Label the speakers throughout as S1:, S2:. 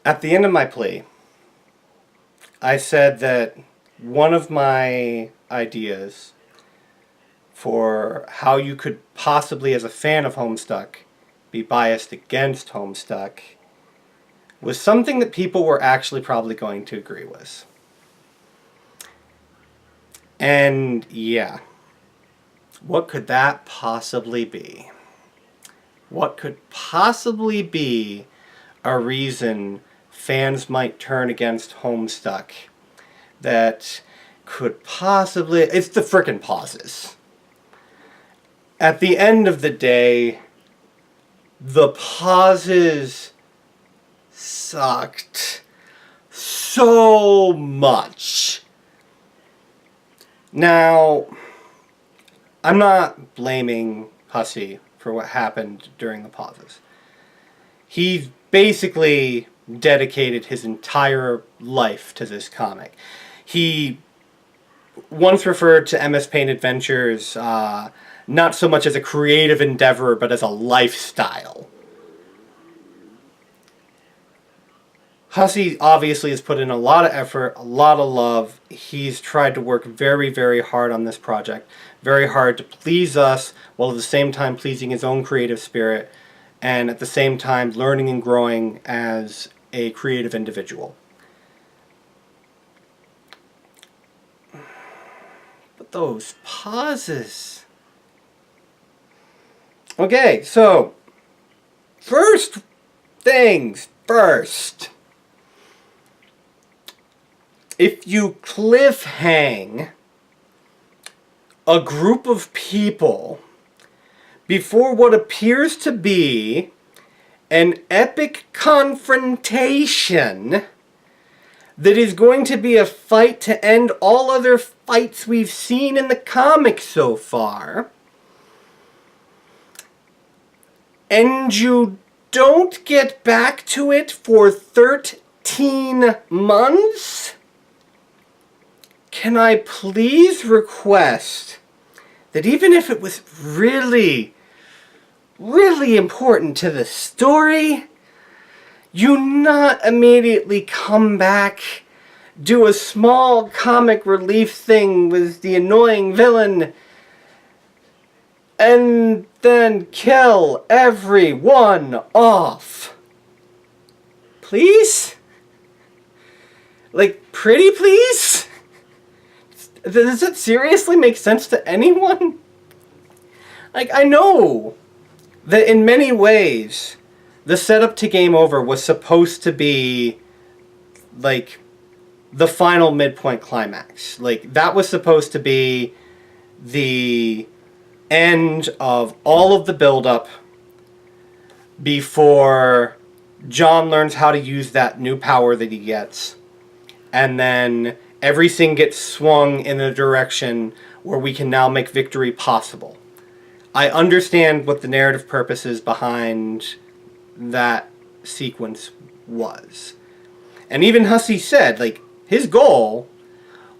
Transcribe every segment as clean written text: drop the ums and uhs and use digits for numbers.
S1: At the end of my plea, I said that one of my ideas for how you could possibly, as a fan of Homestuck, be biased against Homestuck was something that people were actually probably going to agree with. And yeah, what could that possibly be? What could possibly be a reason fans might turn against Homestuck that could possibly... It's the frickin' pauses. At the end of the day, the pauses sucked so much. Now, I'm not blaming Hussey for what happened during the pauses. He basically dedicated his entire life to this comic. He once referred to MS Paint Adventures not so much as a creative endeavor, but as a lifestyle. Hussey obviously has put in a lot of effort, a lot of love. He's tried to work very, very hard on this project. Very hard to please us, while at the same time pleasing his own creative spirit, and at the same time learning and growing as a creative individual. But those pauses... Okay, so, first things first. If you cliffhang a group of people before what appears to be an epic confrontation that is going to be a fight to end all other fights we've seen in the comics so far, and you don't get back to it for 13 months? Can I please request that even if it was really, really important to the story, you not immediately come back, do a small comic relief thing with the annoying villain, and then kill everyone off? Please? Like, pretty please? Does it seriously make sense to anyone? Like, I know that in many ways, the setup to Game Over was supposed to be, like, the final midpoint climax. Like, that was supposed to be the end of all of the build-up before John learns how to use that new power that he gets. And then everything gets swung in a direction where we can now make victory possible. I understand what the narrative purposes behind that sequence was. And even Hussey said, like, his goal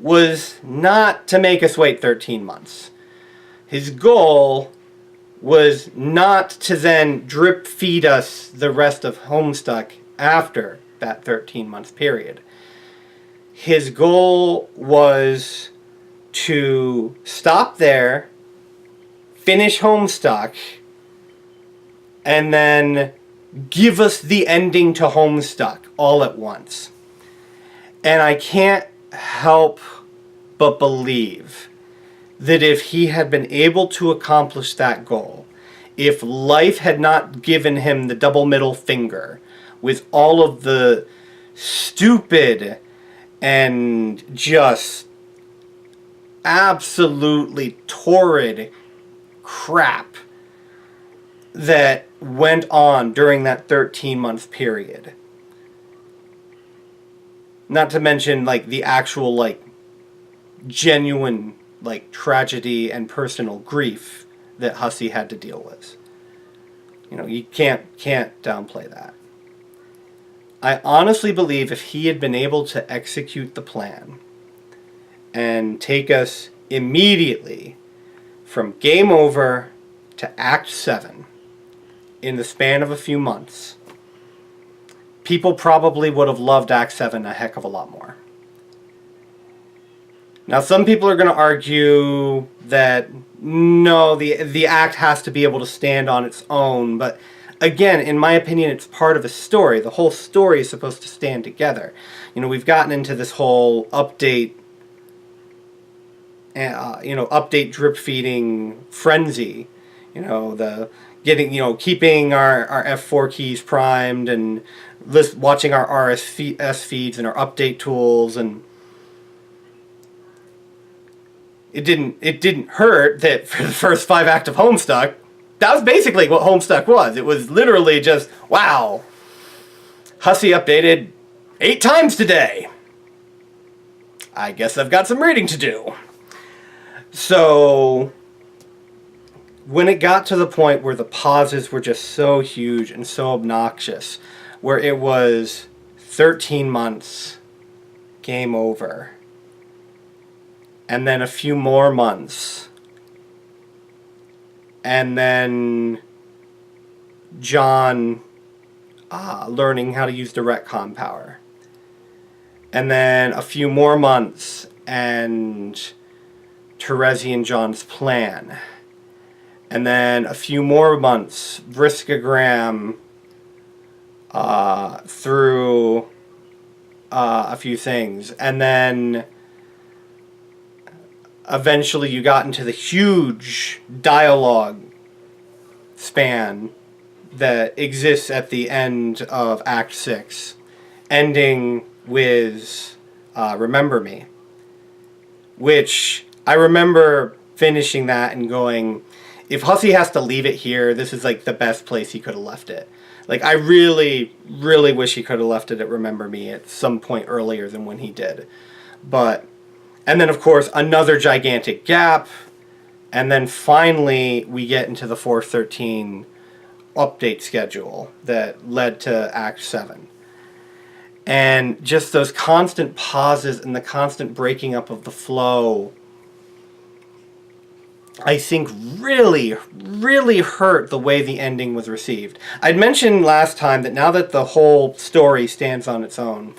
S1: was not to make us wait 13 months. His goal was not to then drip feed us the rest of Homestuck after that 13-month period. His goal was to stop there, finish Homestuck, and then give us the ending to Homestuck all at once. And I can't help but believe that if he had been able to accomplish that goal, if life had not given him the double middle finger with all of the stupid and just absolutely torrid crap that went on during that 13-month period. Not to mention, like, the actual, like, genuine, like, tragedy and personal grief that Hussey had to deal with. You know, you can't downplay that. I honestly believe if he had been able to execute the plan and take us immediately from Game Over to Act 7 in the span of a few months, people probably would have loved Act 7 a heck of a lot more. Now, some people are going to argue that, no, the act has to be able to stand on its own, but again, in my opinion, it's part of a story. The whole story is supposed to stand together. You know, we've gotten into this whole update drip feeding frenzy. You know, the keeping our F4 keys primed and watching our RSS feeds and our update tools, and it didn't hurt that for the first 5 acts of Homestuck, that was basically what Homestuck was. It was literally just, wow, Hussey updated 8 times today. I guess I've got some reading to do. So when it got to the point where the pauses were just so huge and so obnoxious, where it was 13 months, game over, and then a few more months, and then John learning how to use the retcon power, and then a few more months, and Terezi and John's plan, and then a few more months, Vriskagram through a few things, and then eventually you got into the huge dialogue span that exists at the end of Act 6, ending with Remember Me, which I remember finishing that and going, if Hussey has to leave it here, this is like the best place he could have left it. Like, I really, really wish he could have left it at Remember Me at some point earlier than when he did. But, and then of course another gigantic gap, and then finally we get into the 413 update schedule that led to Act 7. And just those constant pauses and the constant breaking up of the flow, I think really, really hurt the way the ending was received. I'd mentioned last time that now that the whole story stands on its own,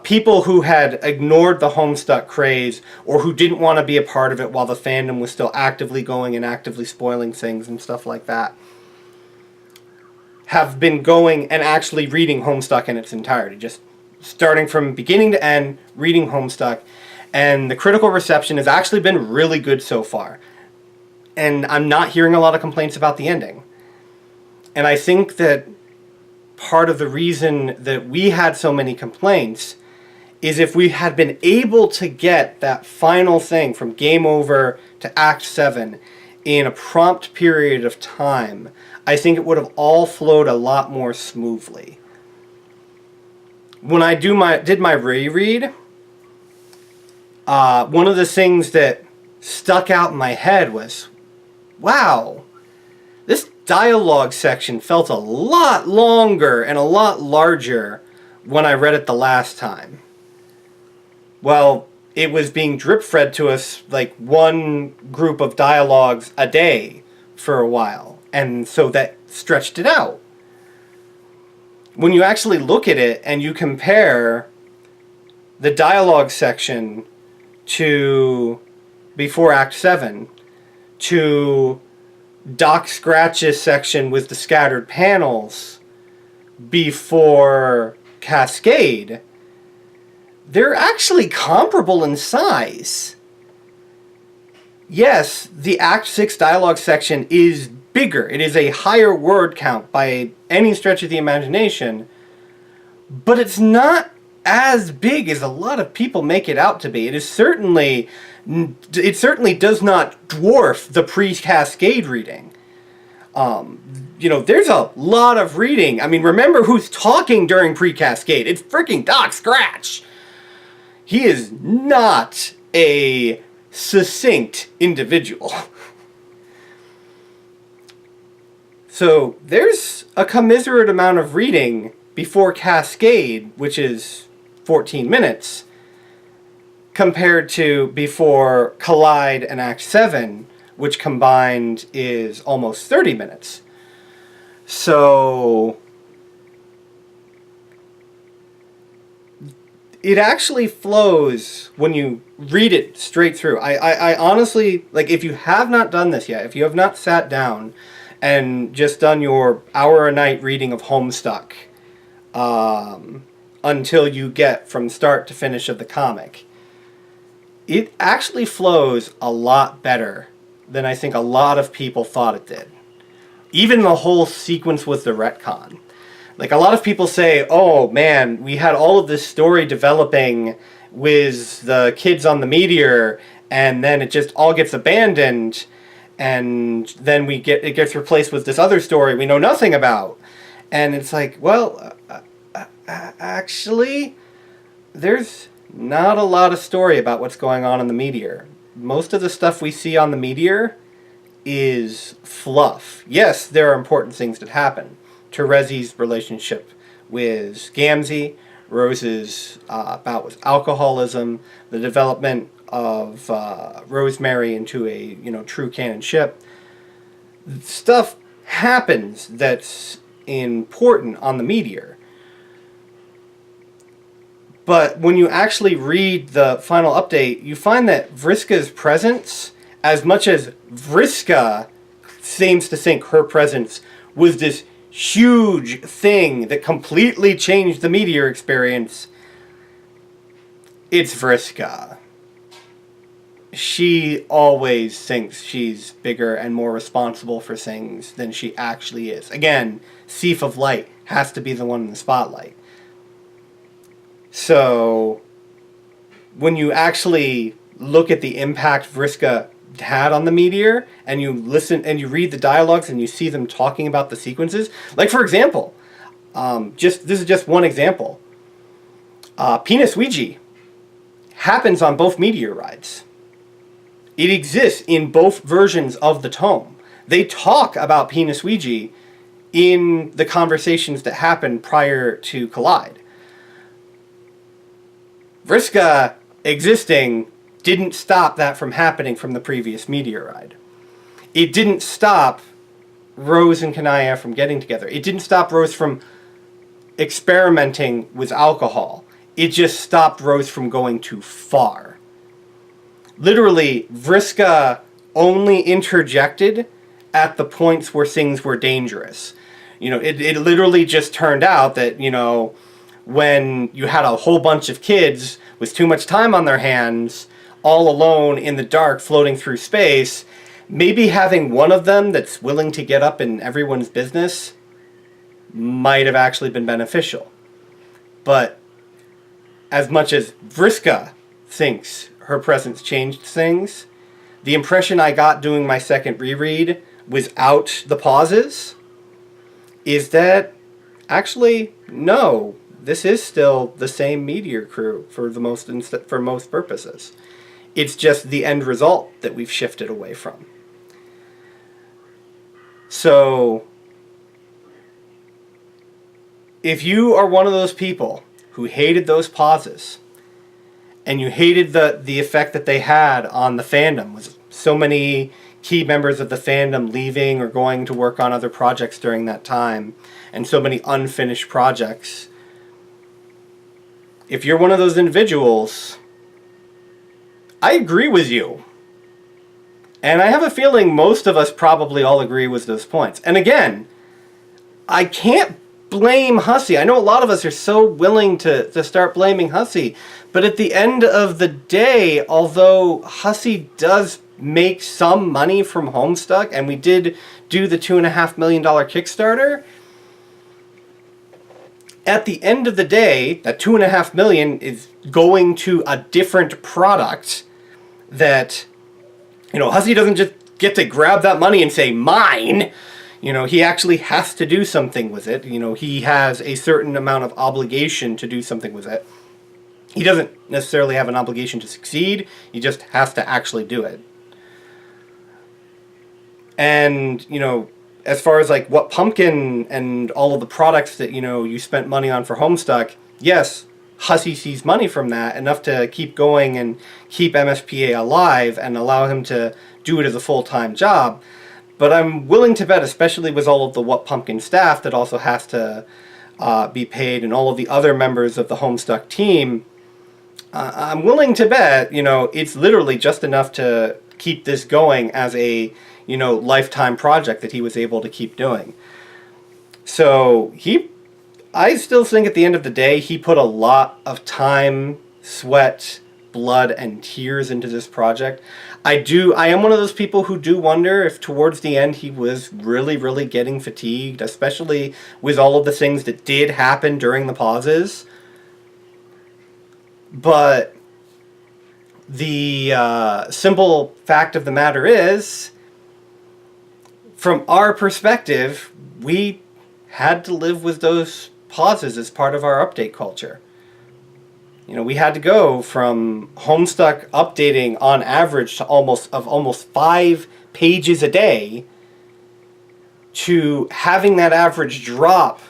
S1: people who had ignored the Homestuck craze or who didn't want to be a part of it while the fandom was still actively going and actively spoiling things and stuff like that, have been going and actually reading Homestuck in its entirety, just starting from beginning to end, reading Homestuck, and the critical reception has actually been really good so far. And I'm not hearing a lot of complaints about the ending. And I think that part of the reason that we had so many complaints is if we had been able to get that final thing from Game Over to Act 7 in a prompt period of time, I think it would have all flowed a lot more smoothly. When I did my reread, one of the things that stuck out in my head was, wow, this dialogue section felt a lot longer and a lot larger when I read it the last time. Well, it was being drip-fed to us like one group of dialogues a day for a while, and so that stretched it out. When you actually look at it and you compare the dialogue section to before Act 7 to Doc Scratch's section with the scattered panels before Cascade, they're actually comparable in size. Yes, the Act 6 dialogue section is bigger. It is a higher word count by any stretch of the imagination, but it's not as big as a lot of people make it out to be. It certainly does not dwarf the pre-Cascade reading. There's a lot of reading. I mean, remember who's talking during pre-Cascade. It's freaking Doc Scratch. He is not a succinct individual. So there's a commiserate amount of reading before Cascade, which is 14 minutes, compared to before Collide and Act 7, which combined is almost 30 minutes. So it actually flows when you read it straight through. I honestly, like, if you have not done this yet, if you have not sat down and just done your hour a night reading of Homestuck, until you get from start to finish of the comic, it actually flows a lot better than I think a lot of people thought it did. Even the whole sequence with the retcon. Like, a lot of people say, oh man, we had all of this story developing with the kids on the meteor, and then it just all gets abandoned, and then it gets replaced with this other story we know nothing about. And it's like, well, actually, there's not a lot of story about what's going on the meteor. Most of the stuff we see on the meteor is fluff. Yes, there are important things that happen. Terezi's relationship with Gamzee, Rose's bout with alcoholism, the development of Rosemary into a true canon ship. Stuff happens that's important on the meteor. But when you actually read the final update, you find that Vriska's presence, as much as Vriska seems to think her presence was this huge thing that completely changed the meteor experience, it's Vriska. She always thinks she's bigger and more responsible for things than she actually is. Again, Thief of Light has to be the one in the spotlight. So, when you actually look at the impact Vriska had on the meteor, and you listen and you read the dialogues and you see them talking about the sequences, like, for example, this is just one example. Penis Ouija happens on both meteor rides. It exists in both versions of the tome. They talk about Penis Ouija in the conversations that happened prior to Collide. Vriska existing didn't stop that from happening from the previous meteor ride. It didn't stop Rose and Kanaya from getting together. It didn't stop Rose from experimenting with alcohol. It just stopped Rose from going too far. Literally, Vriska only interjected at the points where things were dangerous. It literally just turned out that, when you had a whole bunch of kids with too much time on their hands, all alone in the dark floating through space, maybe having one of them that's willing to get up in everyone's business might have actually been beneficial. But as much as Vriska thinks her presence changed things, the impression I got doing my second reread without the pauses is that actually, no, this is still the same meteor crew for most purposes. It's just the end result that we've shifted away from. So, if you are one of those people who hated those pauses, and you hated the effect that they had on the fandom, with so many key members of the fandom leaving or going to work on other projects during that time, and so many unfinished projects, if you're one of those individuals, I agree with you. And I have a feeling most of us probably all agree with those points. And again, I can't blame Hussey. I know a lot of us are so willing to start blaming Hussey. But at the end of the day, although Hussey does make some money from Homestuck, and we did do the $2.5 million Kickstarter, at the end of the day, that $2.5 million is going to a different product that, Hussey doesn't just get to grab that money and say, mine. He actually has to do something with it. He has a certain amount of obligation to do something with it. He doesn't necessarily have an obligation to succeed. He just has to actually do it. And, as far as like What Pumpkin and all of the products that, you spent money on for Homestuck, yes, Hussey sees money from that, enough to keep going and keep MSPA alive and allow him to do it as a full-time job. But I'm willing to bet, especially with all of the What Pumpkin staff that also has to be paid, and all of the other members of the Homestuck team, I'm willing to bet, it's literally just enough to keep this going as a, lifetime project that he was able to keep doing. So I still think at the end of the day, he put a lot of time, sweat, blood, and tears into this project. I am one of those people who do wonder if towards the end he was really, really getting fatigued, especially with all of the things that did happen during the pauses. But the simple fact of the matter is, from our perspective, we had to live with those pauses as part of our update culture. We had to go from Homestuck updating on average to almost 5 pages a day to having that average drop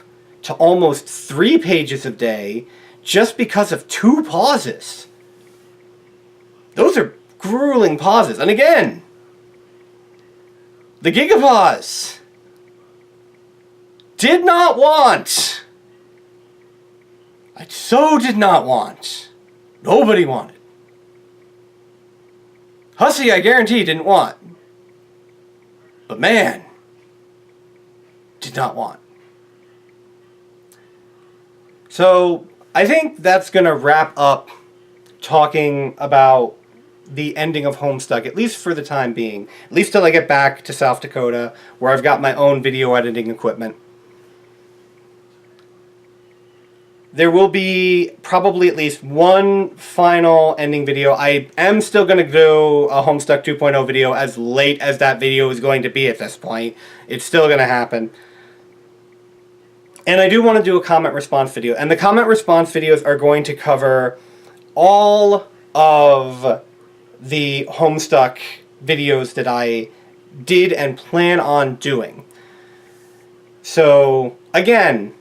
S1: to almost 3 pages a day just because of 2 pauses. Those are grueling pauses. And again, the Gigapause did not want. I so did not want. Nobody wanted. Hussey, I guarantee, didn't want. But man, did not want. So I think that's going to wrap up talking about the ending of Homestuck, at least for the time being. At least till I get back to South Dakota, where I've got my own video editing equipment. There will be probably at least one final ending video. I am still going to do a Homestuck 2.0 video as late as that video is going to be at this point. It's still going to happen. And I do want to do a comment response video. And the comment response videos are going to cover all of the Homestuck videos that I did and plan on doing. So, again,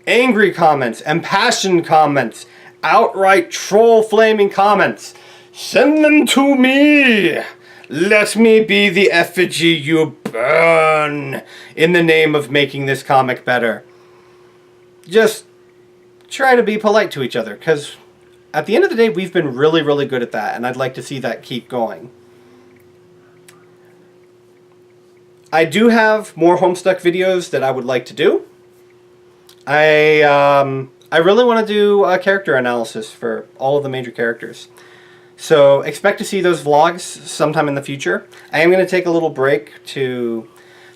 S1: angry comments, impassioned comments, outright troll-flaming comments, send them to me! Let me be the effigy you burn in the name of making this comic better. Just try to be polite to each other, because at the end of the day, we've been really, really good at that, and I'd like to see that keep going. I do have more Homestuck videos that I would like to do. I really want to do a character analysis for all of the major characters. So expect to see those vlogs sometime in the future. I am going to take a little break to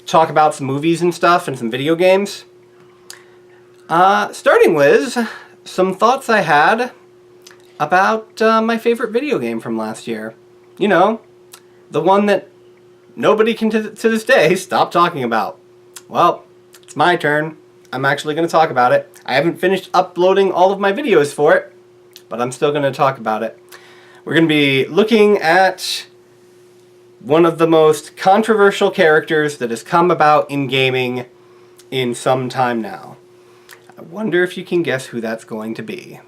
S1: talk about some movies and stuff and some video games. Starting with some thoughts I had about my favorite video game from last year. The one that nobody can to this day stop talking about. Well, it's my turn. I'm actually going to talk about it. I haven't finished uploading all of my videos for it, but I'm still going to talk about it. We're going to be looking at one of the most controversial characters that has come about in gaming in some time now. I wonder if you can guess who that's going to be.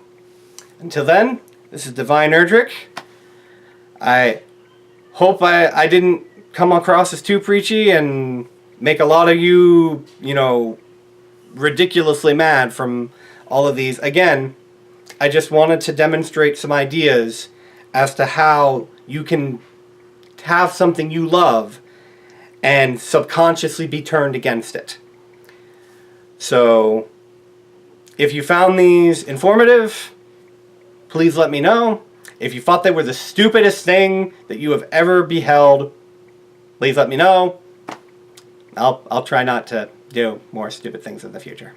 S1: Until then, this is Divine Erdrick. I hope I didn't come across as too preachy and make a lot of you, ridiculously mad from all of these. Again, I just wanted to demonstrate some ideas as to how you can have something you love and subconsciously be turned against it. So, if you found these informative, please let me know. If you thought they were the stupidest thing that you have ever beheld, please let me know. I'll try not to do more stupid things in the future.